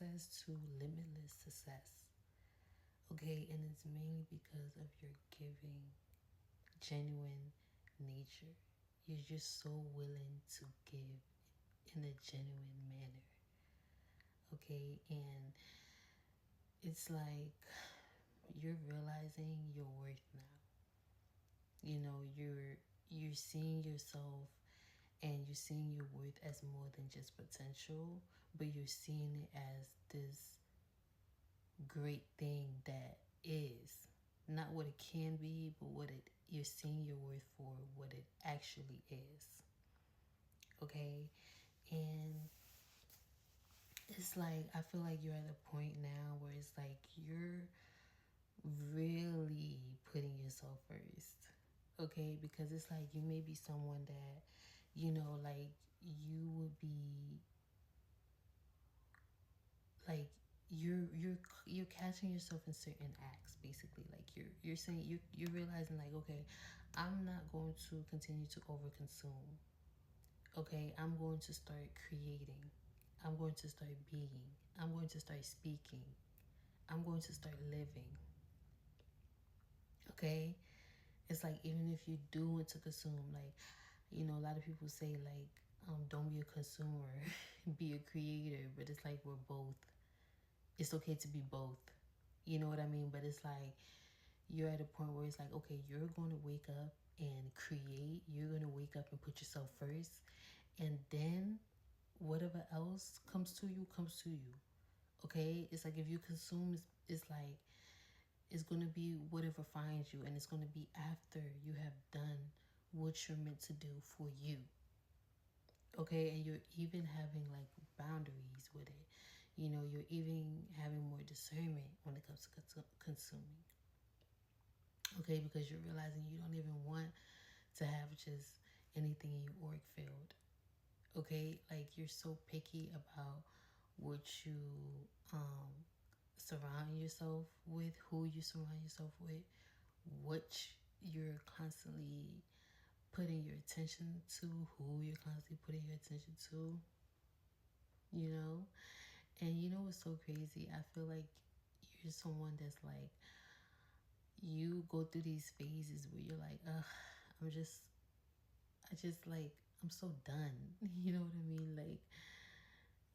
access to limitless success. Okay, and it's mainly because of your giving, genuine nature. You're just so willing to give in a genuine manner. Okay, and it's like you're realizing your worth now. You know, you're seeing yourself and you're seeing your worth as more than just potential, but you're seeing it as this great thing that is. Not what it can be, but what it you're seeing your worth for what it actually is. Okay? And it's like I feel like you're at a point now where it's like you're really putting yourself first. Okay? Because it's like you may be someone that, like you would be like you're catching yourself in certain acts, basically. Like you're saying you're realizing like, okay, I'm not going to continue to overconsume. Okay, I'm going to start creating. I'm going to start being. I'm going to start speaking. I'm going to start living. Okay, it's like even if you do want to consume, like, a lot of people say like, don't be a consumer, be a creator. But it's like we're both. It's okay to be both. You know what I mean? But it's like you're at a point where it's like, okay, you're going to wake up and create. You're going to wake up and put yourself first. And then whatever else comes to you, comes to you. Okay? It's like if you consume, it's like it's going to be whatever finds you. And it's going to be after you have done what you're meant to do for you. Okay? And you're even having like boundaries with it. You're even having more discernment when it comes to consuming. Okay, because you're realizing you don't even want to have just anything in your org field. Okay, like you're so picky about what you surround yourself with, who you surround yourself with, what you're constantly putting your attention to, who you're constantly putting your attention to, you know? And you know what's so crazy? I feel like you're someone that's like, you go through these phases where you're like, ugh, I just like, I'm so done. You know what I mean? Like,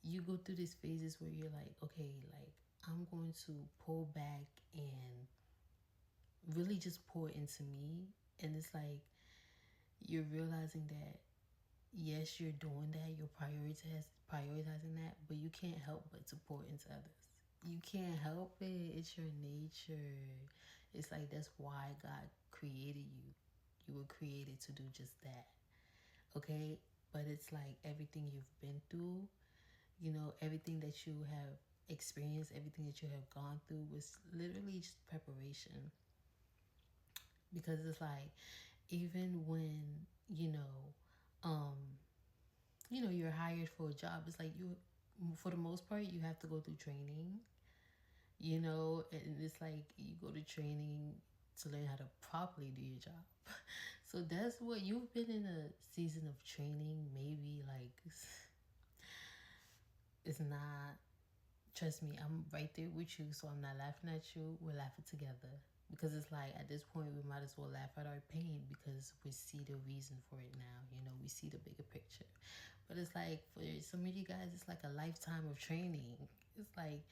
you go through these phases where you're like, okay, like, I'm going to pull back and really just pour into me. And it's like, you're realizing that, yes, you're doing that, you're prioritizing that, but you can't help but to pour into others. You can't help it. It's your nature. It's like that's why God created you. You were created to do just that. Okay? But it's like everything you've been through, everything that you have experienced, everything that you have gone through was literally just preparation. Because it's like even when, you're hired for a job, it's like for the most part, you have to go through training, and it's like you go to training to learn how to properly do your job. So that's what you've been in a season of training, maybe like it's not, trust me, I'm right there with you, so I'm not laughing at you. We're laughing together. Because it's like at this point we might as well laugh at our pain because we see the reason for it now. We see the bigger picture. But it's like for some of you guys, it's like a lifetime of training. It's like,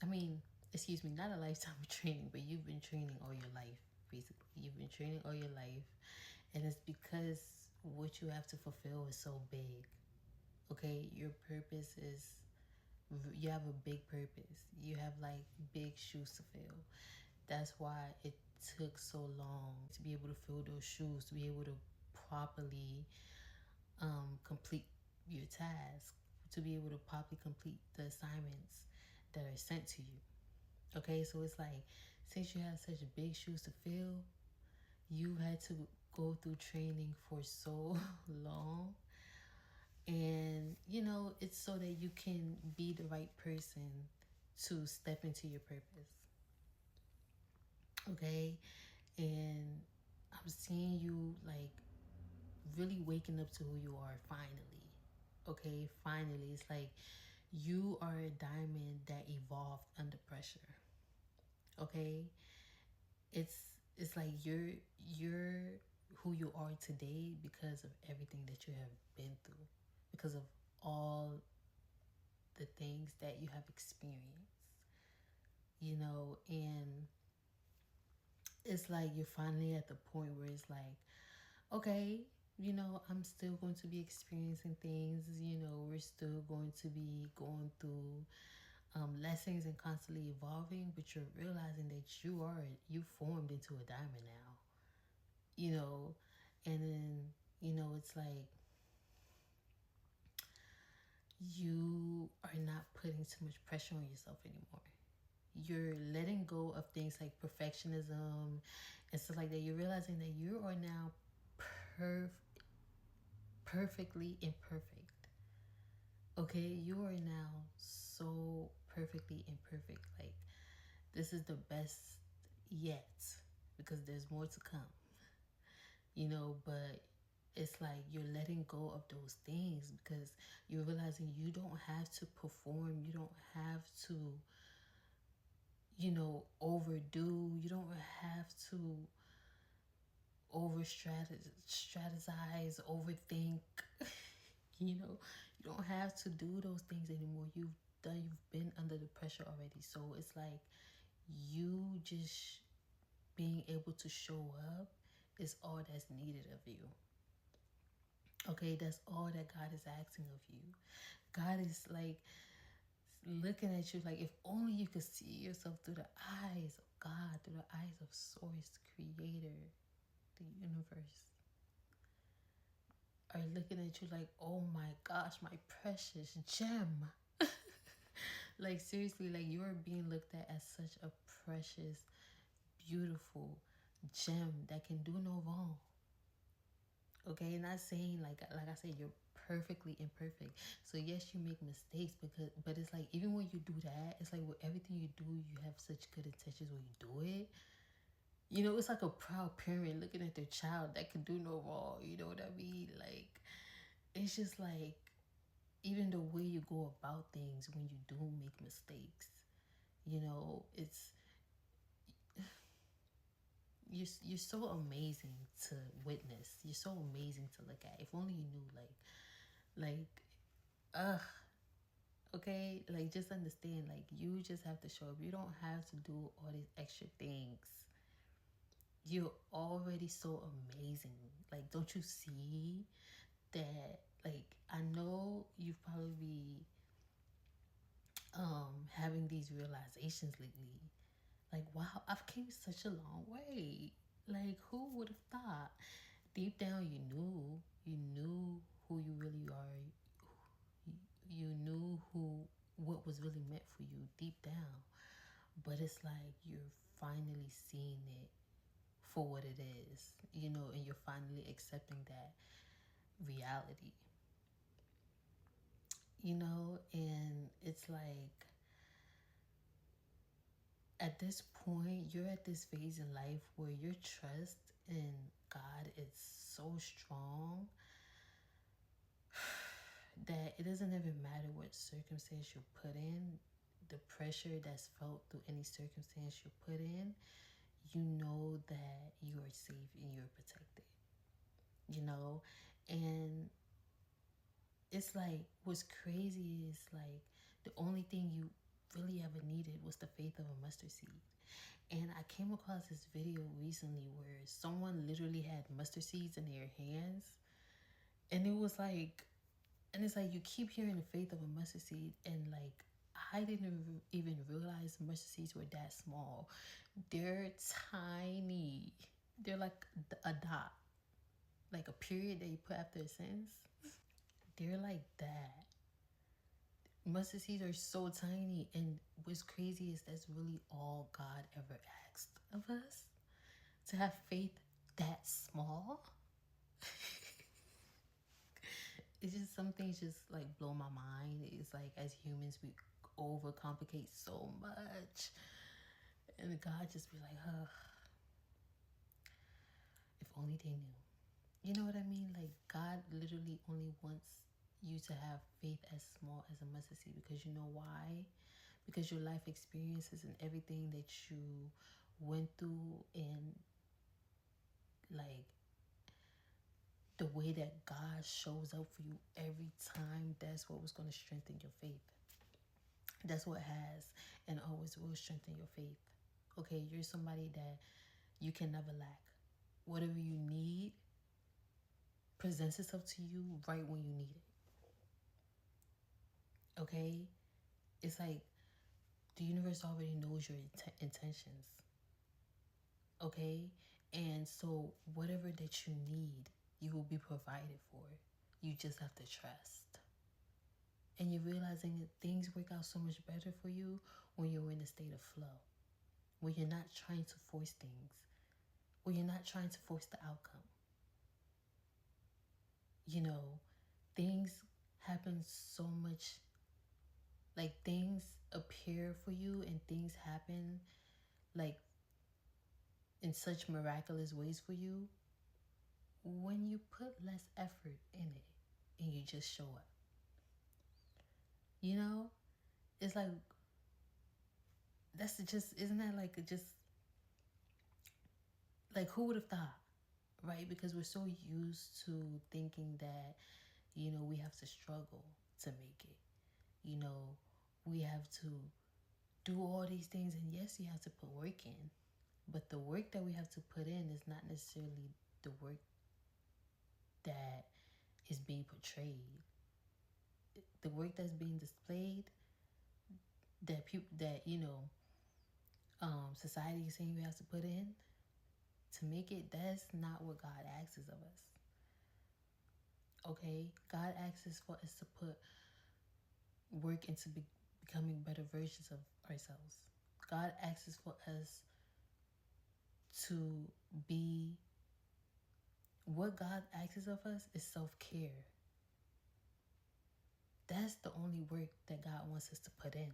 I mean, excuse me, not a lifetime of training, but you've been training all your life, basically. You've been training all your life. And it's because what you have to fulfill is so big. Okay? Your purpose is, you have a big purpose. You have like big shoes to fill. That's why it took so long to be able to fill those shoes, to be able to properly complete your task, to be able to properly complete the assignments that are sent to you. Okay, so it's like, since you have such big shoes to fill, you had to go through training for so long. And, it's so that you can be the right person to step into your purpose. Okay? And I'm seeing you like really waking up to who you are finally. Okay? Finally. It's like You are a diamond that evolved under pressure. Okay? It's like you're who you are today because of everything that you have been through. Because of all the things that you have experienced. And it's like you're finally at the point where it's like, okay, I'm still going to be experiencing things, we're still going to be going through lessons and constantly evolving, but you're realizing that you formed into a diamond now, and then, it's like you are not putting too much pressure on yourself anymore. You're letting go of things like perfectionism and stuff like that. You're realizing that you are now perfectly imperfect. Okay, you are now so perfectly imperfect. Like, this is the best yet, because there's more to come. But it's like you're letting go of those things because you're realizing you don't have to perform. You don't have to, overdo. You don't have to over strategize, overthink. You don't have to do those things anymore. You've been under the pressure already. So it's like you just being able to show up is all that's needed of you. Okay, that's all that God is asking of you. God is like looking at you like, if only you could see yourself through the eyes of God, through the eyes of Source, Creator, the universe. Are looking at you like, oh my gosh, my precious gem. Like, seriously, like, you are being looked at as such a precious, beautiful gem that can do no wrong. Okay, not saying like I said, you're perfectly imperfect. So yes, you make mistakes, but it's like, even when you do that, it's like with everything you do, you have such good intentions when you do it. It's like a proud parent looking at their child that can do no wrong. You know what I mean? Like, it's just like, even the way you go about things when you do make mistakes, it's you're so amazing to witness. You're so amazing to look at. If only you knew, like, okay, like, just understand, like, you just have to show up. You don't have to do all these extra things. You're already so amazing. Like, don't you see that? Like, I know you've probably having these realizations lately. Like, wow, I've came such a long way. Like, who would have thought? Deep down, you knew who you really are. You knew what was really meant for you deep down. But it's like you're finally seeing it for what it is, and you're finally accepting that reality, and it's like, at this point, you're at this phase in life where your trust in God is so strong that it doesn't even matter what circumstance you put in, the pressure that's felt through any circumstance you put in, you know that you are safe and you're protected, and it's like, what's crazy is like, the only thing you really ever needed was the faith of a mustard seed. And I came across this video recently where someone literally had mustard seeds in their hands. And it was like, and it's like, you keep hearing the faith of a mustard seed. And like, I didn't even realize mustard seeds were that small. They're tiny. They're like a dot, like a period that you put after a sentence. They're like that. Mustard seeds are so tiny, and what's crazy is that's really all God ever asked of us, to have faith that small. It's just, some things just like blow my mind. It's like, as humans, we overcomplicate so much, and God just be like, ugh, if only they knew. You know what I mean? Like, God literally only wants you to have faith as small as a mustard seed, because you know why? Because your life experiences and everything that you went through, and like the way that God shows up for you every time, that's what was going to strengthen your faith. That's what has and always will strengthen your faith. Okay, you're somebody that you can never lack. Whatever you need presents itself to you right when you need it. Okay? It's like the universe already knows your intentions. Okay? And so whatever that you need, you will be provided for. You just have to trust. And you're realizing that things work out so much better for you when you're in a state of flow. When you're not trying to force things. When you're not trying to force the outcome. You know, things happen so much, like things appear for you and things happen like in such miraculous ways for you when you put less effort in it and you just show up. You know, it's like, that's just, isn't that like just like, who would have thought, right? Because we're so used to thinking that, you know, we have to struggle to make it. You know, we have to do all these things, and yes, you have to put work in, but the work that we have to put in is not necessarily the work that is being portrayed. The work that's being displayed, that people, that, you know, society is saying we have to put in to make it, that's not what God asks of us. Okay, God asks for us to put work into becoming better versions of ourselves. God asks for us to be, what God asks of us is self-care. That's the only work that God wants us to put in.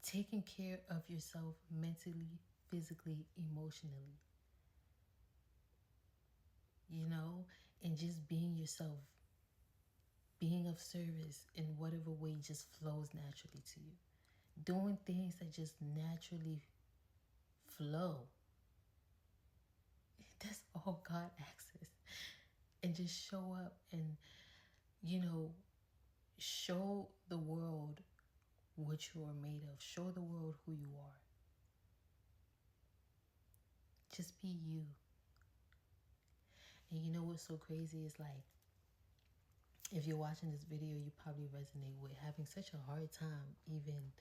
Taking care of yourself mentally, physically, emotionally. You know, and just being yourself. Being of service in whatever way just flows naturally to you. Doing things that just naturally flow. That's all God asks us. And just show up and, you know, show the world what you are made of. Show the world who you are. Just be you. And you know what's so crazy is, like, if you're watching this video, you probably resonate with having such a hard time even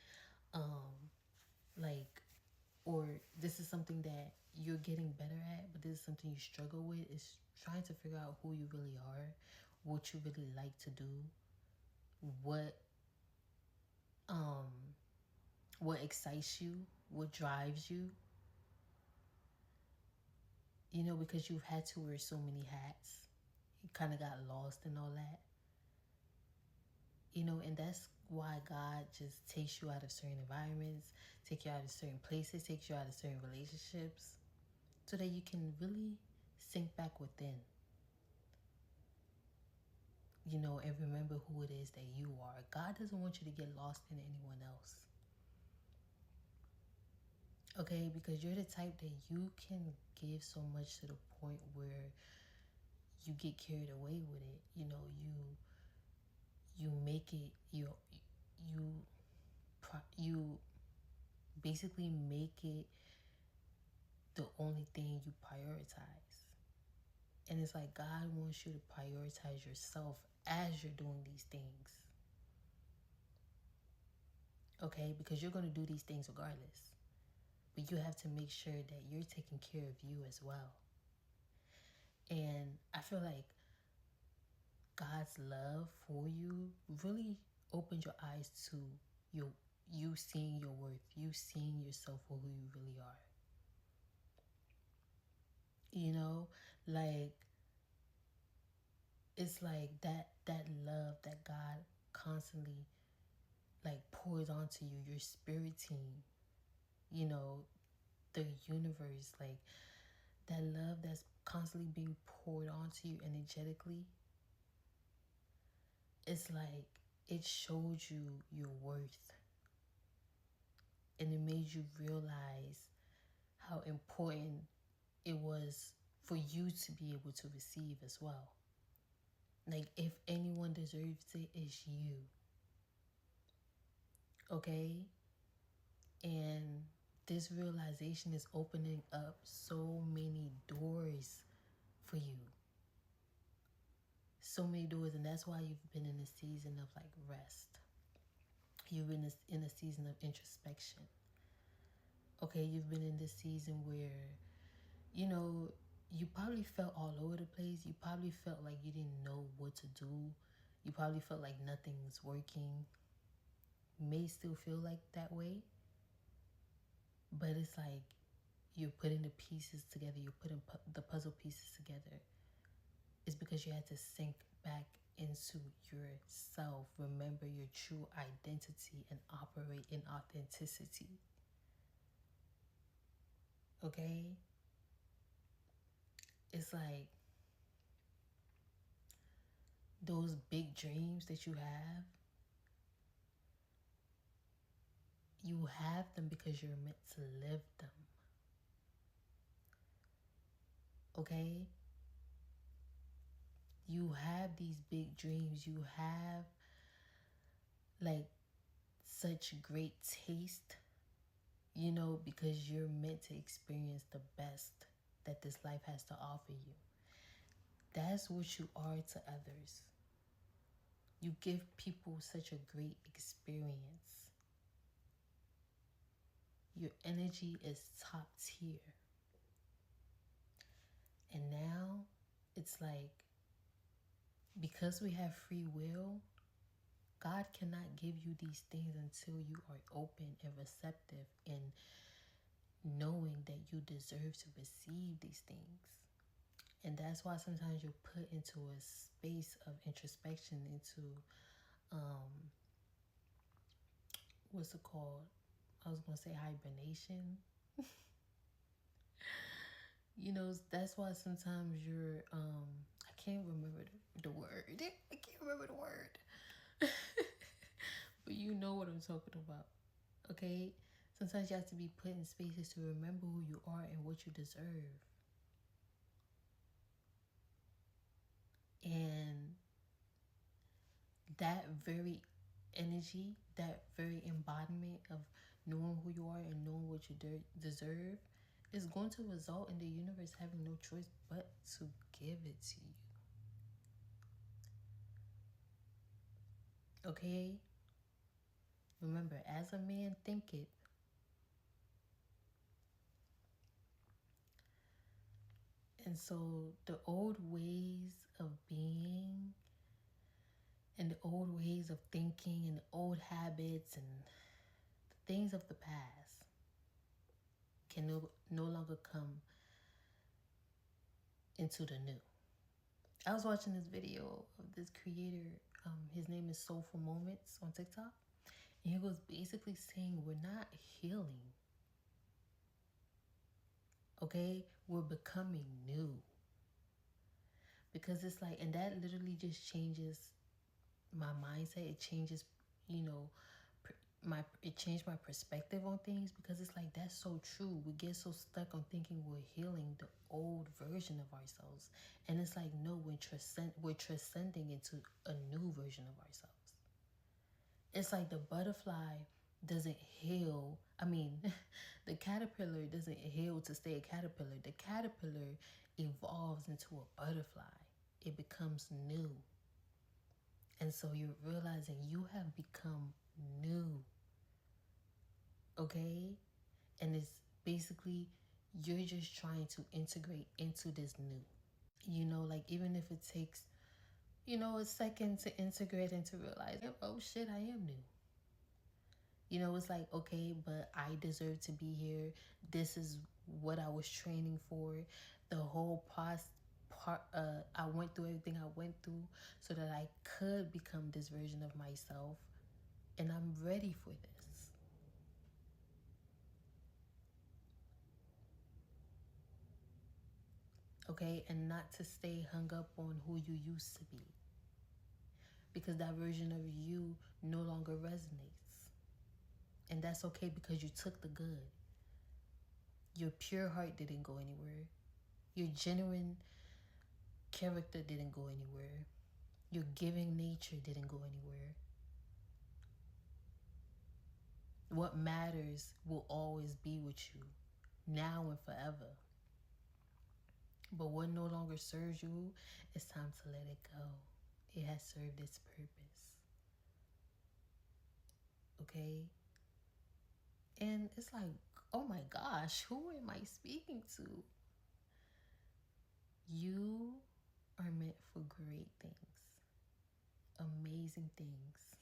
like, or this is something that you're getting better at, but this is something you struggle with, is trying to figure out who you really are, what you really like to do, what excites you, what drives you. You know, because you've had to wear so many hats, you kind of got lost in all that. You know, and that's why God just takes you out of certain environments, take you out of certain places, takes you out of certain relationships, so that you can really sink back within. You know, and remember who it is that you are. God doesn't want you to get lost in anyone else. Okay, because you're the type that you can give so much to the point where you get carried away with it. You know, you make it you basically make it the only thing you prioritize. And it's like God wants you to prioritize yourself as you're doing these things. Okay, because you're going to do these things regardless. But you have to make sure that you're taking care of you as well. And I feel like God's love for you really opened your eyes to you seeing your worth, you seeing yourself for who you really are. You know, like, it's like that love that God constantly like pours onto you, your spirit team, you know, the universe, like that love that's constantly being poured onto you energetically, it's like it showed you your worth, and it made you realize how important it was for you to be able to receive as well. Like, if anyone deserves it, it's you. Okay? And this realization is opening up so many doors for you. So many doors, and that's why you've been in a season of like rest. You've been in a season of introspection. Okay, you've been in this season where, you know, you probably felt all over the place. You probably felt like you didn't know what to do. You probably felt like nothing was working. You may still feel like that way, but it's like you're putting the pieces together. You're putting the puzzle pieces together. It's because you had to sink back into yourself, remember your true identity, and operate in authenticity. Okay? It's like those big dreams that you have them because you're meant to live them. Okay? You have these big dreams. You have like such great taste, you know, because you're meant to experience the best that this life has to offer you. That's what you are to others. You give people such a great experience. Your energy is top tier. And now it's like, because we have free will, God cannot give you these things until you are open and receptive and knowing that you deserve to receive these things. And that's why sometimes you're put into a space of introspection, into what's it called? I was gonna say hibernation. You know, that's why sometimes you're I can't remember the word. I can't remember the word. But you know what I'm talking about. Okay? Sometimes you have to be put in spaces to remember who you are and what you deserve. And that very energy, that very embodiment of knowing who you are and knowing what you deserve is going to result in the universe having no choice but to give it to you. Okay? Remember, as a man thinketh. And so the old ways of being and the old ways of thinking and the old habits and the things of the past can no longer come into the new. I was watching this video of this creator. His name is Soulful Moments on TikTok. And he was basically saying we're not healing. Okay? We're becoming new. Because it's like, and that literally just changes my mindset. It changes, you know, it changed my perspective on things, because it's like, that's so true. We get so stuck on thinking we're healing the old version of ourselves, and it's like, no, we're transcending into a new version of ourselves. It's like the butterfly doesn't heal. I mean, the caterpillar doesn't heal to stay a caterpillar. The caterpillar evolves into a butterfly. It becomes new. And so you're realizing you have become new. Okay? And it's basically, you're just trying to integrate into this new. You know, like, even if it takes, you know, a second to integrate and to realize, oh shit, I am new. You know, it's like, okay, but I deserve to be here. This is what I was training for. The whole I went through everything I went through so that I could become this version of myself. And I'm ready for this. Okay? And not to stay hung up on who you used to be. Because that version of you no longer resonates. And that's okay because you took the good. Your pure heart didn't go anywhere. Your genuine character didn't go anywhere. Your giving nature didn't go anywhere. What matters will always be with you, now and forever. But what no longer serves you, it's time to let it go. It has served its purpose. Okay? And it's like, oh my gosh, who am I speaking to? You are meant for great things, amazing things.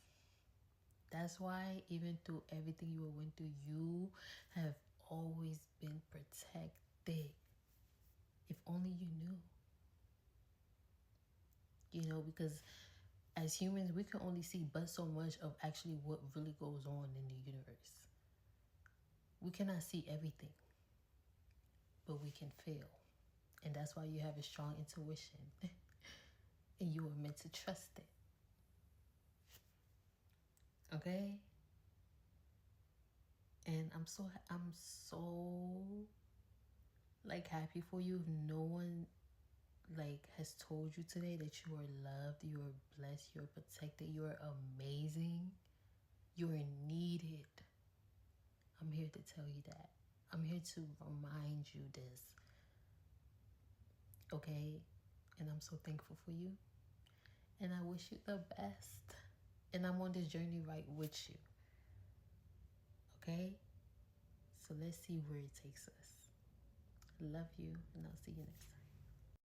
That's why even through everything you went through, you have always been protected. If only you knew. You know, because as humans, we can only see but so much of actually what really goes on in the universe. We cannot see everything, but we can feel. And that's why you have a strong intuition. And you are meant to trust it. Okay? And I'm so like happy for you. If no one like has told you today that you are loved, you are blessed, you're protected, you are amazing, you are needed, I'm here to tell you that. I'm here to remind you this. Okay? And I'm so thankful for you. And I wish you the best. And I'm on this journey right with you. Okay? So let's see where it takes us. Love you, and I'll see you next time.